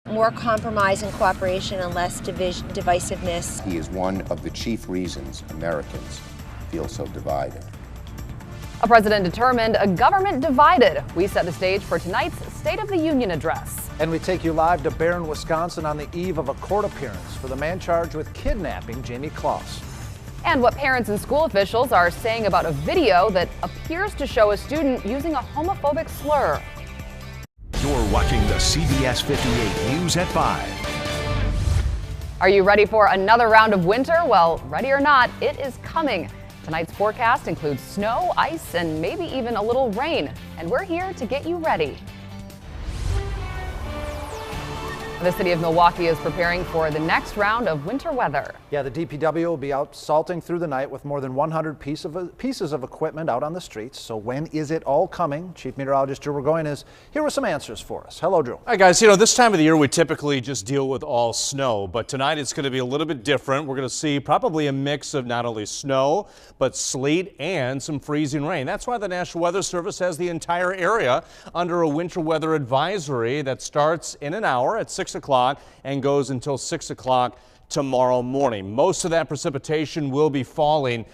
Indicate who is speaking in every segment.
Speaker 1: More compromise and cooperation and less divisiveness.
Speaker 2: He is one of the chief reasons Americans feel so divided.
Speaker 3: A president determined, a government divided. We set the stage for tonight's State of the Union address.
Speaker 4: And we take you live to Barron, Wisconsin on the eve of a court appearance for the man charged with kidnapping Jamie Kloss.
Speaker 3: And what parents and school officials are saying about a video that appears to show a student using a homophobic slur.
Speaker 5: You're watching the CBS 58 News at 5.
Speaker 3: Are you ready for another round of winter? Well, ready or not, it is coming. Tonight's forecast includes snow, ice, and maybe even a little rain. And we're here to get you ready. The city of Milwaukee is preparing for the next round of winter weather.
Speaker 4: Yeah, the DPW will be out salting through the night with more than 100 pieces of equipment out on the streets. So when is it all coming? Chief Meteorologist Drew Burgoyne is here with some answers for us. Hello, Drew.
Speaker 6: Hi, guys. This time of the year we typically just deal with all snow, but tonight it's going to be a little bit different. We're going to see probably a mix of not only snow, but sleet and some freezing rain. That's why the National Weather Service has the entire area under a winter weather advisory that starts in an hour at 6 o'clock and goes until 6 o'clock tomorrow morning. Most of that precipitation will be falling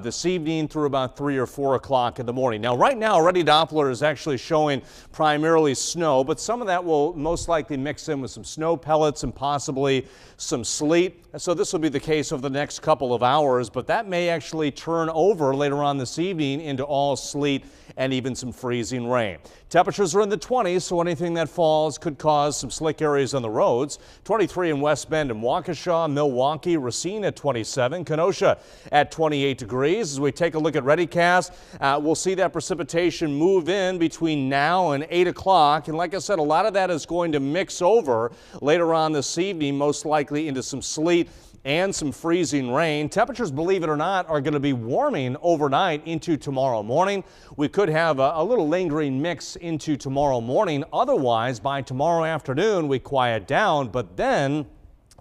Speaker 6: this evening through about 3 or 4 o'clock in the morning. Now, right now, Ready Doppler is actually showing primarily snow, but some of that will most likely mix in with some snow pellets and possibly some sleet. So this will be the case over the next couple of hours, but that may actually turn over later on this evening into all sleet and even some freezing rain. Temperatures are in the 20s, so anything that falls could cause some slick areas on the roads. 23 in West Bend and Waukesha, Milwaukee, Racine at 27, Kenosha at 28 degrees. As we take a look at ReadyCast, we'll see that precipitation move in between now and 8 o'clock. And like I said, a lot of that is going to mix over later on this evening, most likely into some sleet and some freezing rain. Temperatures, believe it or not, are going to be warming overnight into tomorrow morning. We could have a little lingering mix into tomorrow morning. Otherwise, by tomorrow afternoon, we quiet down, but then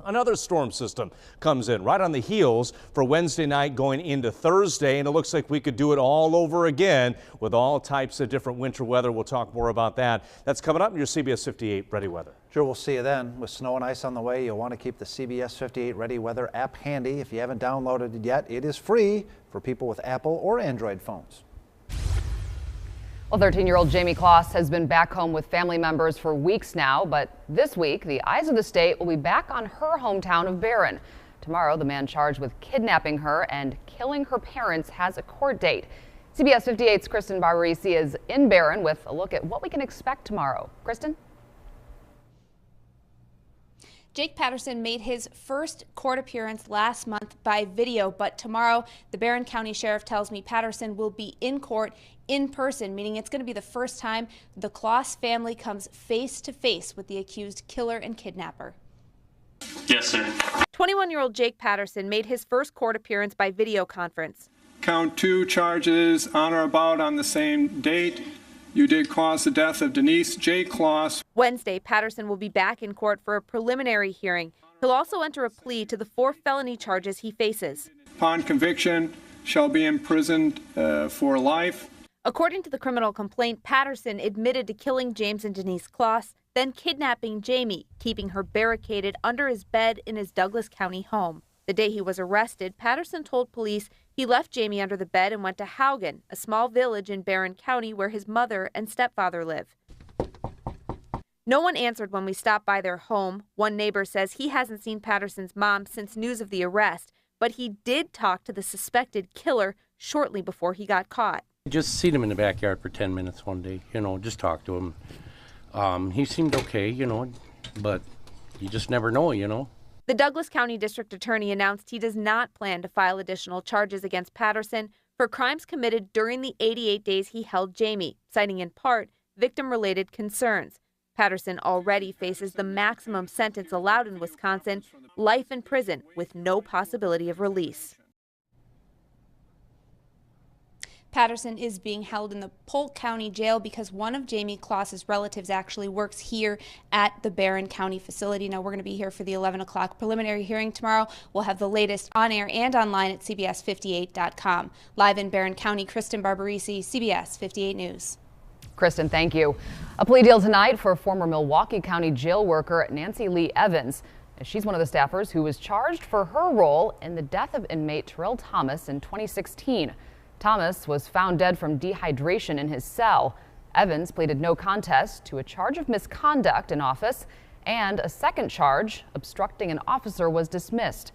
Speaker 6: another storm system comes in right on the heels for Wednesday night going into Thursday, and it looks like we could do it all over again with all types of different winter weather. We'll talk more about that. That's coming up in your CBS 58 Ready Weather.
Speaker 4: Drew, we'll see you then. With snow and ice on the way, you'll want to keep the CBS 58 Ready Weather app handy. If you haven't downloaded it yet, it is free for people with Apple or Android phones.
Speaker 3: Well, 13-year-old Jamie Kloss has been back home with family members for weeks now, but this week, the eyes of the state will be back on her hometown of Barron. Tomorrow, the man charged with kidnapping her and killing her parents has a court date. CBS 58's Kristen Barbarisi is in Barron with a look at what we can expect tomorrow. Kristen?
Speaker 7: Jake Patterson made his first court appearance last month by video, but tomorrow the Barron County Sheriff tells me Patterson will be in court in person, meaning it's going to be the first time the Kloss family comes face to face with the accused killer and kidnapper.
Speaker 8: Yes, sir.
Speaker 7: 21-year-old Jake Patterson made his first court appearance by video conference.
Speaker 8: Count 2 charges on or about on the same date. You did cause the death of Denise J. Kloss.
Speaker 7: Wednesday, Patterson will be back in court for a preliminary hearing. He'll also enter a plea to the 4 felony charges he faces.
Speaker 8: Upon conviction, shall be imprisoned for life.
Speaker 7: According to the criminal complaint, Patterson admitted to killing James and Denise Kloss, then kidnapping Jamie, keeping her barricaded under his bed in his Douglas County home. The day he was arrested, Patterson told police he left Jamie under the bed and went to Haugen, a small village in Barron County where his mother and stepfather live. No one answered when we stopped by their home. One neighbor says he hasn't seen Patterson's mom since news of the arrest, but he did talk to the suspected killer shortly before he got caught.
Speaker 9: Just seen him in the backyard for 10 minutes one day, just talk to him. He seemed okay, but you just never know,
Speaker 7: The Douglas County District Attorney announced he does not plan to file additional charges against Patterson for crimes committed during the 88 days he held Jamie, citing in part victim-related concerns. Patterson already faces the maximum sentence allowed in Wisconsin, life in prison with no possibility of release. Patterson is being held in the Polk County Jail because one of Jamie Kloss's relatives actually works here at the Barron County facility. Now, we're going to be here for the 11 o'clock preliminary hearing tomorrow. We'll have the latest on air and online at CBS58.com. Live in Barron County, Kristen Barbarisi, CBS 58 News.
Speaker 3: Kristen, thank you. A plea deal tonight for former Milwaukee County jail worker Nancy Lee Evans. She's one of the staffers who was charged for her role in the death of inmate Terrell Thomas in 2016. Thomas was found dead from dehydration in his cell. Evans pleaded no contest to a charge of misconduct in office, and a second charge, obstructing an officer, was dismissed.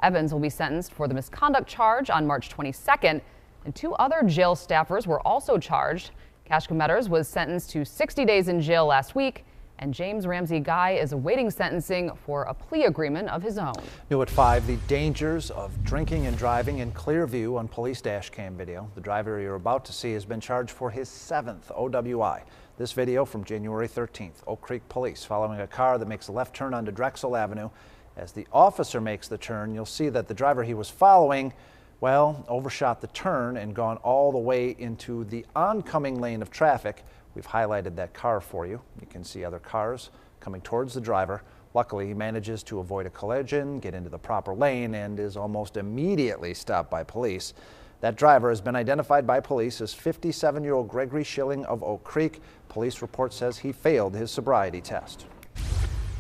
Speaker 3: Evans will be sentenced for the misconduct charge on March 22nd, and 2 other jail staffers were also charged. Kashka Metters was sentenced to 60 days in jail last week, and James Ramsey Guy is awaiting sentencing for a plea agreement of his own.
Speaker 4: New at 5, the dangers of drinking and driving in clear view on police dash cam video. The driver you're about to see has been charged for his 7th OWI. This video from January 13th, Oak Creek Police following a car that makes a left turn onto Drexel Avenue. As the officer makes the turn, you'll see that the driver he was following, well, overshot the turn and gone all the way into the oncoming lane of traffic. We've highlighted that car for you. You can see other cars coming towards the driver. Luckily, he manages to avoid a collision, get into the proper lane, and is almost immediately stopped by police. That driver has been identified by police as 57-year-old Gregory Schilling of Oak Creek. Police report says he failed his sobriety test.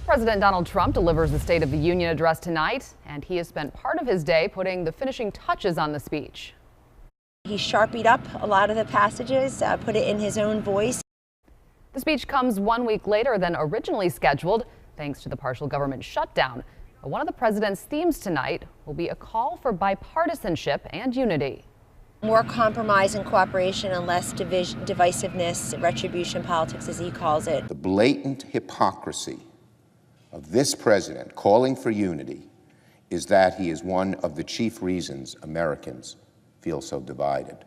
Speaker 3: President Donald Trump delivers the State of the Union address tonight, and he has spent part of his day putting the finishing touches on the speech.
Speaker 1: He sharpied up a lot of the passages, put it in his own voice.
Speaker 3: The speech comes 1 week later than originally scheduled, thanks to the partial government shutdown. One of the president's themes tonight will be a call for bipartisanship and unity.
Speaker 1: More compromise and cooperation and less divisiveness, retribution politics, as he calls it.
Speaker 2: The blatant hypocrisy of this president calling for unity is that he is one of the chief reasons Americans feel so divided.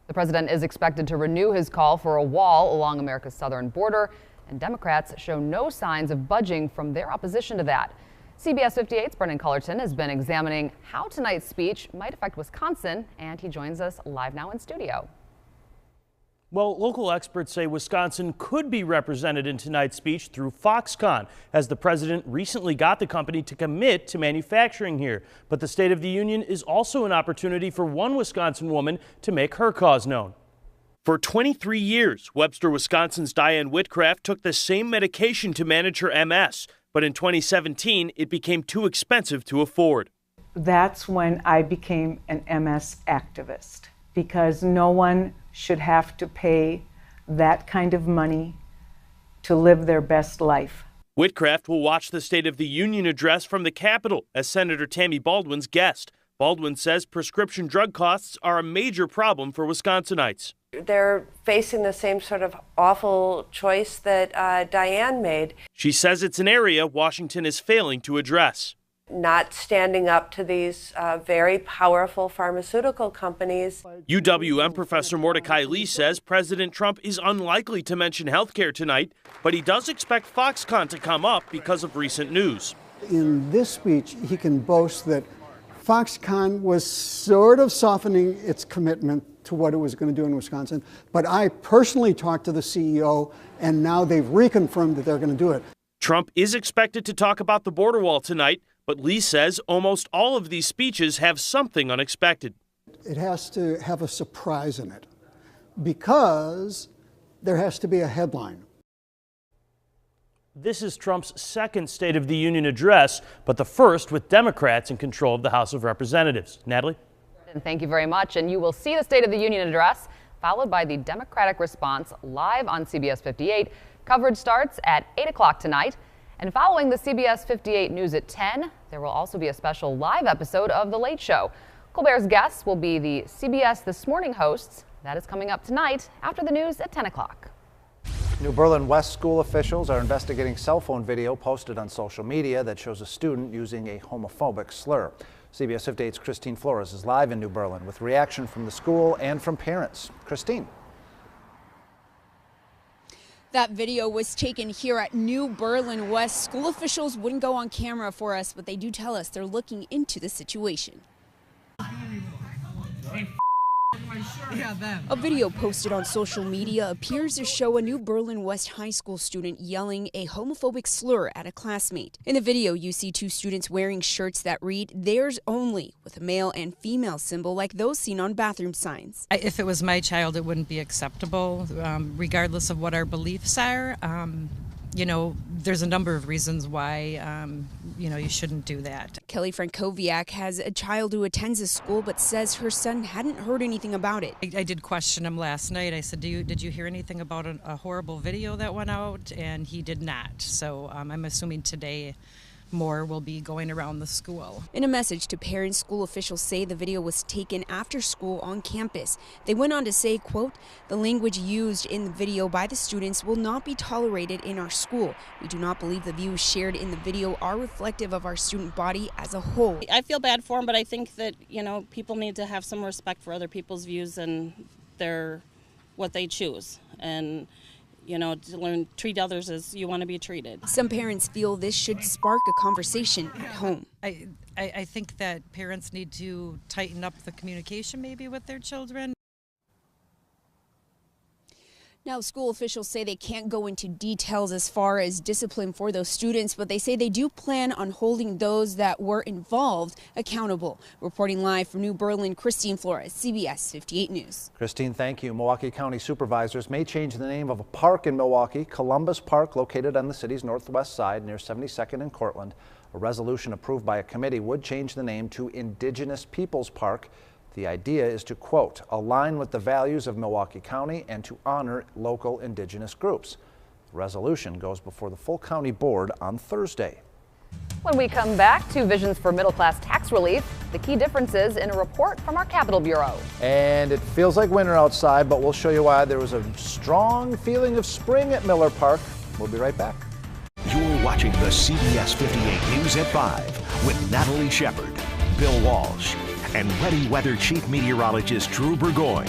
Speaker 3: The president is expected to renew his call for a wall along America's southern border, and Democrats show no signs of budging from their opposition to that. CBS 58's Brendan Cullerton has been examining how tonight's speech might affect Wisconsin, and he joins us live now in studio.
Speaker 10: Well, local experts say Wisconsin could be represented in tonight's speech through Foxconn, as the president recently got the company to commit to manufacturing here. But the State of the Union is also an opportunity for one Wisconsin woman to make her cause known. For 23 years, Webster, Wisconsin's Diane Whitcraft took the same medication to manage her MS, but in 2017, it became too expensive to afford.
Speaker 11: That's when I became an MS activist, because no one should have to pay that kind of money to live their best life.
Speaker 10: Whitcraft will watch the State of the Union address from the Capitol as Senator Tammy Baldwin's guest. Baldwin says prescription drug costs are a major problem for Wisconsinites.
Speaker 12: They're facing the same sort of awful choice that Diane made.
Speaker 10: She says it's an area Washington is failing to address.
Speaker 12: Not standing up to these very powerful pharmaceutical companies.
Speaker 10: UWM professor Mordecai Lee says President Trump is unlikely to mention health care tonight, but he does expect Foxconn to come up because of recent news.
Speaker 13: In this speech, he can boast that Foxconn was sort of softening its commitment to what it was going to do in Wisconsin, but I personally talked to the CEO, and now they've reconfirmed that they're going to do it.
Speaker 10: Trump is expected to talk about the border wall tonight, but Lee says almost all of these speeches have something unexpected.
Speaker 13: It has to have a surprise in it, because there has to be a headline.
Speaker 10: This is Trump's second State of the Union address, but the first with Democrats in control of the House of Representatives. Natalie?
Speaker 3: Thank you very much. And you will see the State of the Union address, followed by the Democratic response live on CBS 58. Coverage starts at 8 o'clock tonight. And following the CBS 58 news at 10, there will also be a special live episode of The Late Show. Colbert's guests will be the CBS This Morning hosts. That is coming up tonight after the news at 10 o'clock.
Speaker 4: New Berlin West school officials are investigating cell phone video posted on social media that shows a student using a homophobic slur. CBS 58's Christine Flores is live in New Berlin with reaction from the school and from parents. Christine.
Speaker 14: That video was taken here at New Berlin West. School officials wouldn't go on camera for us, but they do tell us they're looking into the situation.
Speaker 15: Hey, my shirt.
Speaker 14: A video posted on social media appears to show a New Berlin West High School student yelling a homophobic slur at a classmate. In the video, you see two students wearing shirts that read "Theirs Only" with a male and female symbol like those seen on bathroom signs.
Speaker 15: If it was my child, it wouldn't be acceptable, regardless of what our beliefs are. You know, there's a number of reasons why, you know, you shouldn't do that.
Speaker 14: Kelly Frankowiak has a child who attends this school but says her son hadn't heard anything about it.
Speaker 15: I did question him last night. I said, did you hear anything about a horrible video that went out? And he did not. So I'm assuming today more will be going around the school.
Speaker 14: In a message to parents, school officials say the video was taken after school on campus. They went on to say, quote, "The language used in the video by the students will not be tolerated in our school. We do not believe the views shared in the video are reflective of our student body as a whole."
Speaker 16: I feel bad for them, but I think that, you know, people need to have some respect for other people's views and what they choose. And you know, to treat others as you want to be treated.
Speaker 14: Some parents feel this should spark a conversation at home.
Speaker 15: I think that parents need to tighten up the communication maybe with their children.
Speaker 14: Now, school officials say they can't go into details as far as discipline for those students, but they say they do plan on holding those that were involved accountable. Reporting live from New Berlin, Christine Flores, CBS 58 News.
Speaker 4: Christine, thank you. Milwaukee County supervisors may change the name of a park in Milwaukee, Columbus Park, located on the city's northwest side near 72nd and Cortland. A resolution approved by a committee would change the name to Indigenous Peoples Park. The idea is to, quote, align with the values of Milwaukee County and to honor local indigenous groups. The resolution goes before the full county board on Thursday.
Speaker 3: When we come back, two visions for middle-class tax relief, the key differences in a report from our Capitol Bureau.
Speaker 4: And it feels like winter outside, but we'll show you why there was a strong feeling of spring at Miller Park. We'll be right back.
Speaker 5: You're watching the CBS 58 News at 5 with Natalie Shepard, Bill Walsh, and Ready Weather Chief Meteorologist Drew Burgoyne.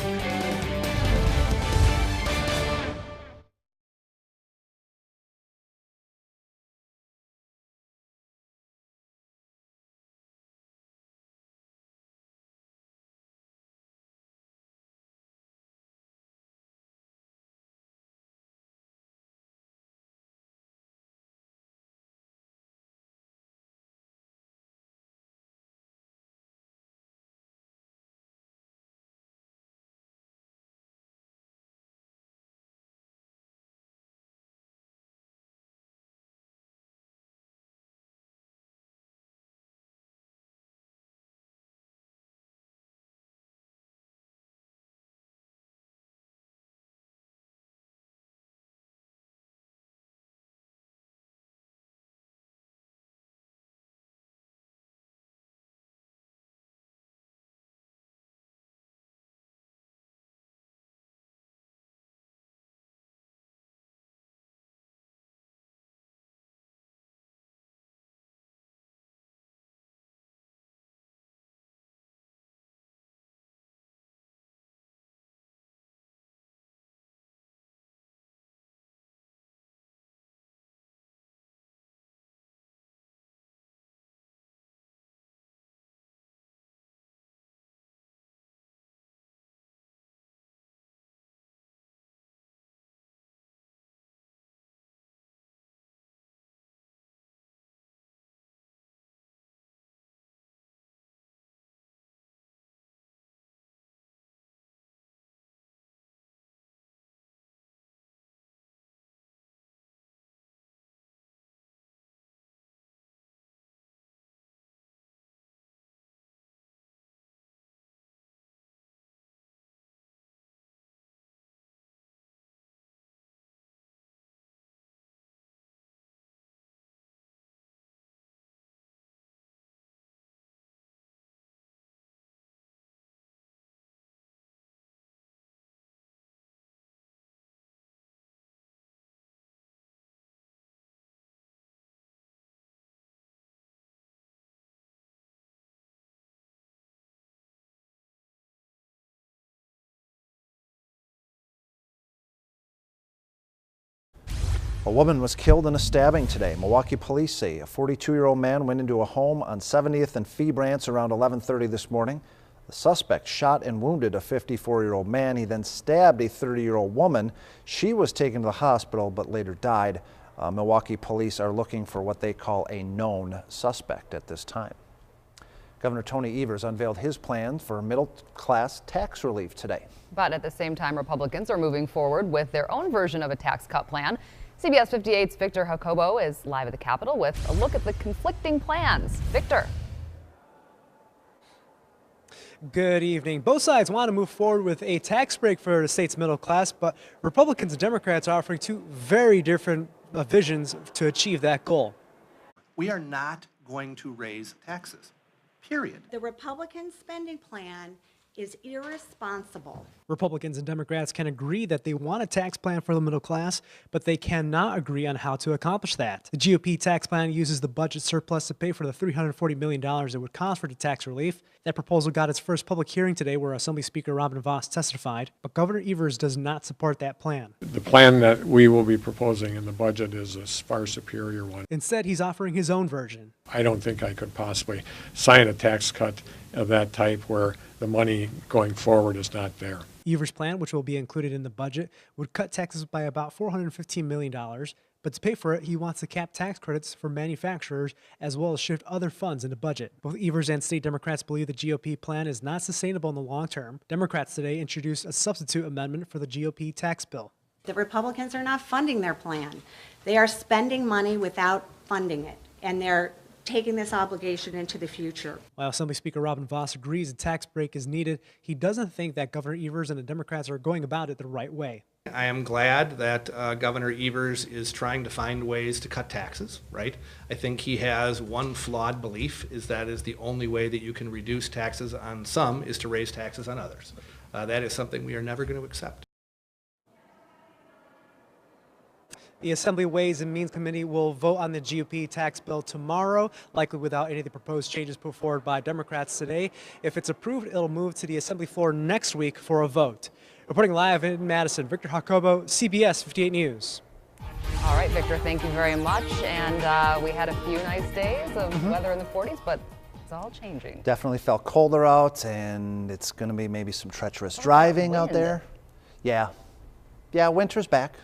Speaker 4: A woman was killed in a stabbing today. Milwaukee police say a 42-year-old man went into a home on 70th and Fee Branch around 11:30 this morning. The suspect shot and wounded a 54-year-old man. He then stabbed a 30-year-old woman. She was taken to the hospital but later died. Milwaukee police are looking for what they call a known suspect at this time. Governor Tony Evers unveiled his plan for middle-class tax relief today.
Speaker 3: But at the same time, Republicans are moving forward with their own version of a tax cut plan. CBS 58's Victor Jacobo is live at the Capitol with a look at the conflicting plans. Victor.
Speaker 17: Good evening. Both sides want to move forward with a tax break for the state's middle class, but Republicans and Democrats are offering two very different visions to achieve that goal.
Speaker 18: We are not going to raise taxes, period.
Speaker 19: The Republican spending plan is irresponsible.
Speaker 17: Republicans and Democrats can agree that they want a tax plan for the middle class, but they cannot agree on how to accomplish that. The GOP tax plan uses the budget surplus to pay for the $340 million it would cost for the tax relief. That proposal got its first public hearing today where Assembly Speaker Robin Vos testified, but Governor Evers does not support that plan.
Speaker 20: The plan that we will be proposing in the budget is a far superior one.
Speaker 17: Instead, he's offering his own version.
Speaker 20: I don't think I could possibly sign a tax cut of that type where the money going forward is not there.
Speaker 17: Evers' plan, which will be included in the budget, would cut taxes by about $415 million, but to pay for it, he wants to cap tax credits for manufacturers as well as shift other funds into budget. Both Evers and state Democrats believe the GOP plan is not sustainable in the long term. Democrats today introduced a substitute amendment for the GOP tax bill.
Speaker 19: The Republicans are not funding their plan. They are spending money without funding it, and they're taking this obligation into the future.
Speaker 17: While Assembly Speaker Robin Vos agrees a tax break is needed, he doesn't think that Governor Evers and the Democrats are going about it the right way.
Speaker 18: I am glad that Governor Evers is trying to find ways to cut taxes, right? I think he has one flawed belief, is that is the only way that you can reduce taxes on some is to raise taxes on others. That is something we are never going to accept.
Speaker 17: The Assembly Ways and Means Committee will vote on the GOP tax bill tomorrow, likely without any of the proposed changes put forward by Democrats today. If it's approved, it'll move to the Assembly floor next week for a vote. Reporting live in Madison, Victor Jacobo, CBS 58 News.
Speaker 3: All right, Victor, thank you very much. And we had a few nice days of weather in the 40s, but it's all changing.
Speaker 4: Definitely felt colder out, and it's going to be maybe some treacherous driving out there. Yeah, winter's back.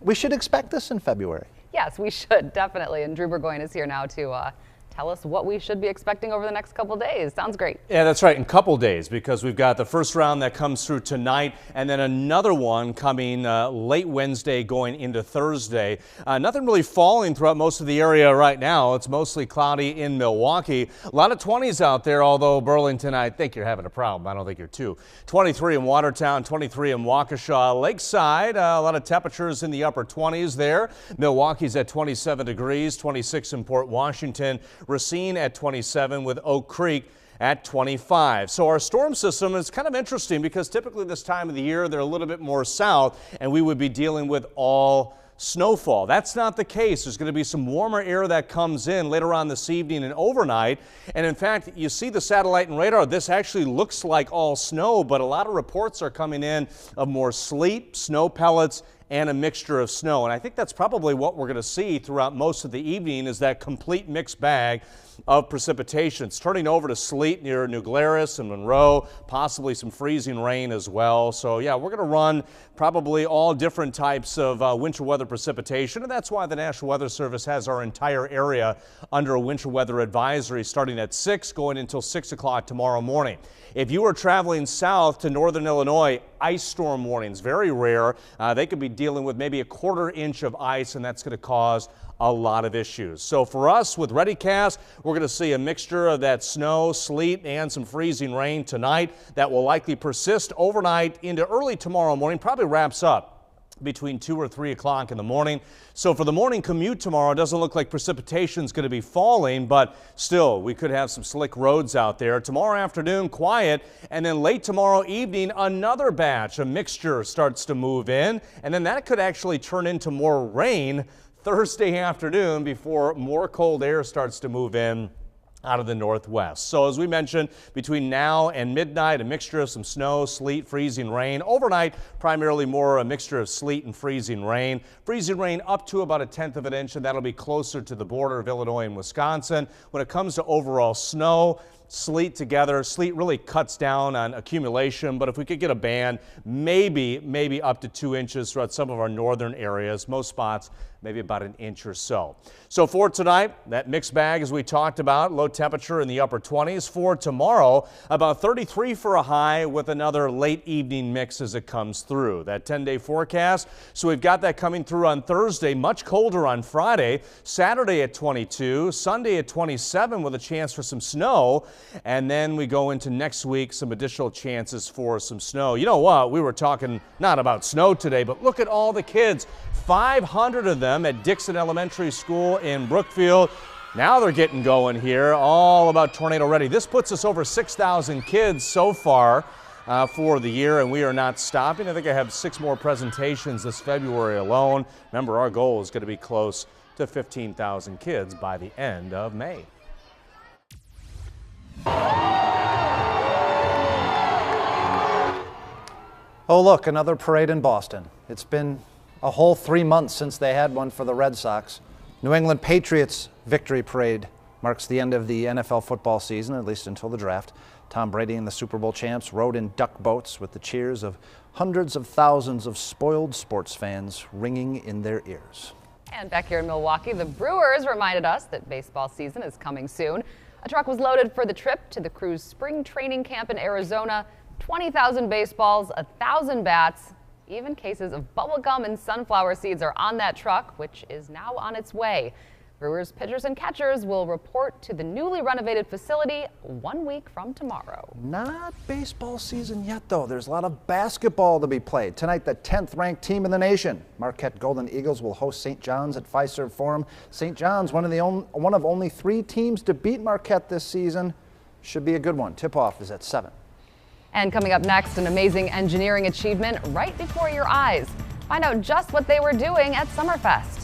Speaker 4: We should expect this in February.
Speaker 3: Yes, we should, definitely. And Drew Burgoyne is here now to tell us what we should be expecting over the next couple days. Sounds great.
Speaker 6: Yeah, that's right, in a couple days, because we've got the first round that comes through tonight and then another one coming late Wednesday going into Thursday. Nothing really falling throughout most of the area right now. It's mostly cloudy in Milwaukee. A lot of 20s out there, although Burlington, I think you're having a problem. I don't think you're too. 23 in Watertown, 23 in Waukesha. Lakeside, a lot of temperatures in the upper 20s there. Milwaukee's at 27 degrees, 26 in Port Washington. Racine at 27 with Oak Creek at 25. So our storm system is kind of interesting because typically this time of the year they're a little bit more south and we would be dealing with all snowfall. That's not the case. There's going to be some warmer air that comes in later on this evening and overnight. And in fact, you see the satellite and radar. This actually looks like all snow, but a lot of reports are coming in of more sleet, snow pellets, and a mixture of snow. And I think that's probably what we're going to see throughout most of the evening is that complete mixed bag of precipitation. It's turning over to sleet near New Glarus and Monroe, possibly some freezing rain as well. So yeah, we're going to run probably all different types of winter weather precipitation, and that's why the National Weather Service has our entire area under a winter weather advisory starting at 6 going until 6 o'clock tomorrow morning. If you are traveling south to northern Illinois, ice storm warnings, very rare. They could be dealing with maybe a quarter inch of ice, and that's going to cause a lot of issues. So for us with ReadyCast, we're going to see a mixture of that snow, sleet, and some freezing rain tonight that will likely persist overnight into early tomorrow morning, probably wraps up between 2 or 3 o'clock in the morning. So for the morning commute tomorrow, it doesn't look like precipitation is going to be falling, but still we could have some slick roads out there. Tomorrow afternoon, quiet, and then late tomorrow evening, another batch, a mixture starts to move in, and then that could actually turn into more rain Thursday afternoon before more cold air starts to move in out of the northwest. So as we mentioned, between now and midnight, a mixture of some snow, sleet, freezing rain. Overnight, primarily more a mixture of sleet and freezing rain. Freezing rain up to about 1/10 of an inch, and that'll be closer to the border of Illinois and Wisconsin. When it comes to overall snow, sleet together. Sleet really cuts down on accumulation, but if we could get a band, maybe up to 2 inches throughout some of our northern areas. Most spots, maybe about an inch or so. So for tonight, that mixed bag as we talked about, low temperature in the upper 20s. For tomorrow, about 33 for a high with another late evening mix as it comes through. That 10-day forecast, so we've got that coming through on Thursday, much colder on Friday, Saturday at 22, Sunday at 27 with a chance for some snow, and then we go into next week, some additional chances for some snow. You know what, we were talking not about snow today, but look at all the kids, 500 of them at Dixon Elementary School in Brookfield. Now they're getting going here, all about tornado ready. This puts us over 6,000 kids so far for the year, and we are not stopping. I think I have 6 more presentations this February alone. Remember, our goal is going to be close to 15,000 kids by the end of May.
Speaker 4: Oh, look, another parade in Boston. It's been a whole 3 months since they had one for the Red Sox. New England Patriots victory parade marks the end of the NFL football season, at least until the draft. Tom Brady and the Super Bowl champs rode in duck boats with the cheers of hundreds of thousands of spoiled sports fans ringing in their ears.
Speaker 3: And back here in Milwaukee, the Brewers reminded us that baseball season is coming soon. A truck was loaded for the trip to the Crew's spring training camp in Arizona. 20,000 baseballs, 1,000 bats, even cases of bubble gum and sunflower seeds are on that truck, which is now on its way. Brewers pitchers and catchers will report to the newly renovated facility 1 week from tomorrow.
Speaker 4: Not baseball season yet, though. There's a lot of basketball to be played. Tonight, the 10th ranked team in the nation, Marquette Golden Eagles, will host St. John's at Fiserv Forum. St. John's, one of only 3 teams to beat Marquette this season. Should be a good one. Tip-off is at 7.
Speaker 3: And coming up next, an amazing engineering achievement right before your eyes. Find out just what they were doing at Summerfest.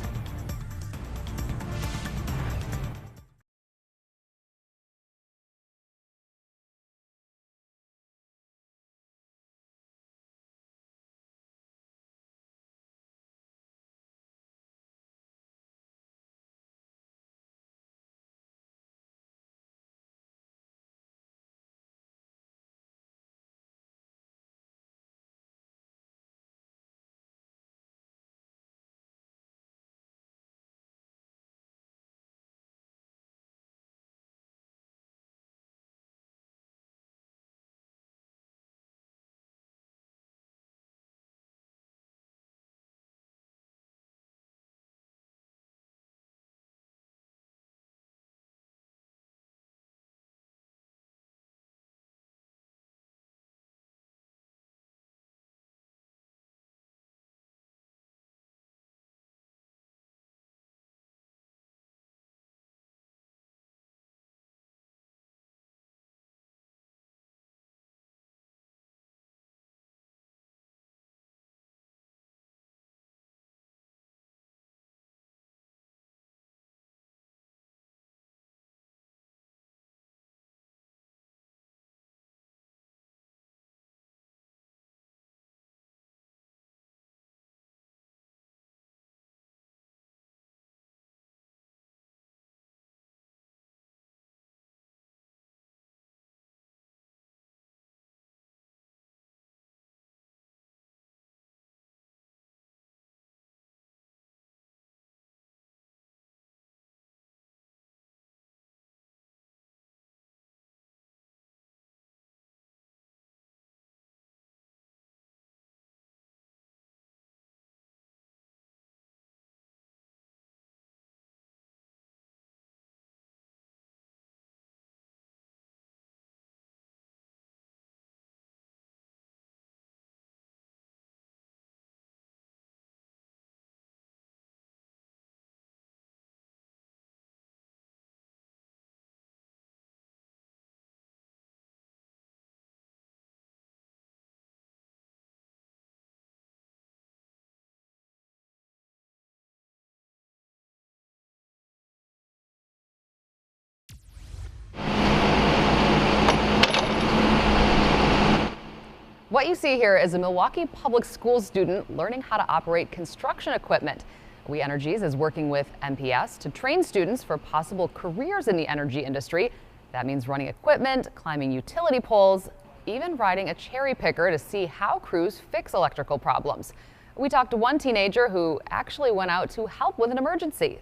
Speaker 3: What you see here is a Milwaukee Public Schools student learning how to operate construction equipment. We Energies is working with MPS to train students for possible careers in the energy industry. That means running equipment, climbing utility poles, even riding a cherry picker to see how crews fix electrical problems. We talked to one teenager who actually went out to help with an emergency.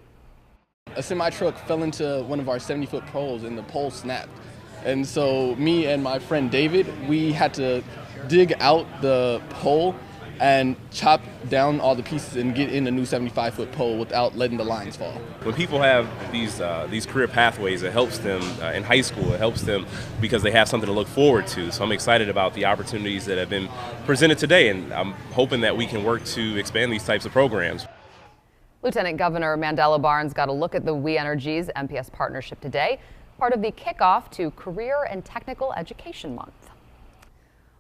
Speaker 21: A semi-truck fell into one of our 70-foot poles and the pole snapped. And so me and my friend David, we had to dig out the pole and chop down all the pieces and get in a new 75-foot pole without letting the lines fall.
Speaker 22: When people have these career pathways, it helps them in high school. It helps them because they have something to look forward to. So I'm excited about the opportunities that have been presented today, and I'm hoping that we can work to expand these types of programs.
Speaker 3: Lieutenant Governor Mandela Barnes got a look at the We Energies MPS partnership today, part of the kickoff to Career and Technical Education Month.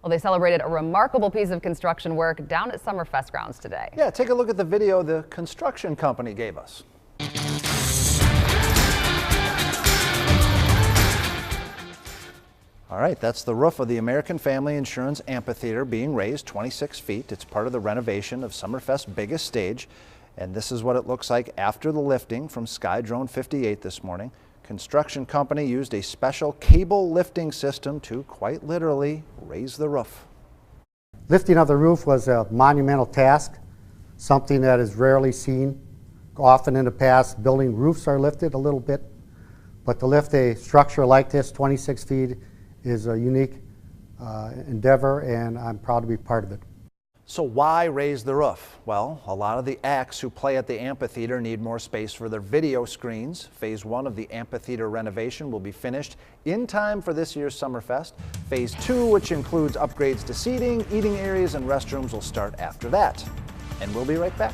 Speaker 3: Well, they celebrated a remarkable piece of construction work down at Summerfest grounds today.
Speaker 4: Yeah, take a look at the video the construction company gave us. All right, that's the roof of the American Family Insurance Amphitheater being raised 26 feet. It's part of the renovation of Summerfest's biggest stage. And this is what it looks like after the lifting from Skydrone 58 this morning. Construction company used a special cable lifting system to quite literally raise the roof.
Speaker 23: Lifting of the roof was a monumental task, something that is rarely seen. Often in the past, building roofs are lifted a little bit, but to lift a structure like this, 26 feet, is a unique endeavor, and I'm proud to be part of it.
Speaker 4: So why raise the roof? Well, a lot of the acts who play at the amphitheater need more space for their video screens. Phase 1 of the amphitheater renovation will be finished in time for this year's Summerfest. Phase 2, which includes upgrades to seating, eating areas, and restrooms, will start after that. And we'll be right back.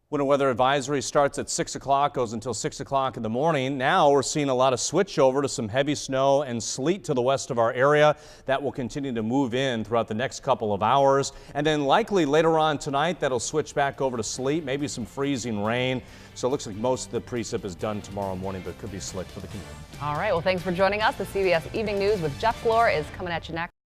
Speaker 6: Winter weather advisory starts at 6 o'clock, goes until 6 o'clock in the morning. Now we're seeing a lot of switch over to some heavy snow and sleet to the west of our area. That will continue to move in throughout the next couple of hours. And then likely later on tonight, that'll switch back over to sleet, maybe some freezing rain. So it looks like most of the precip is done tomorrow morning, but it could be slick for the community.
Speaker 3: All right, well, thanks for joining us. The CBS Evening News with Jeff Glor is coming at you next.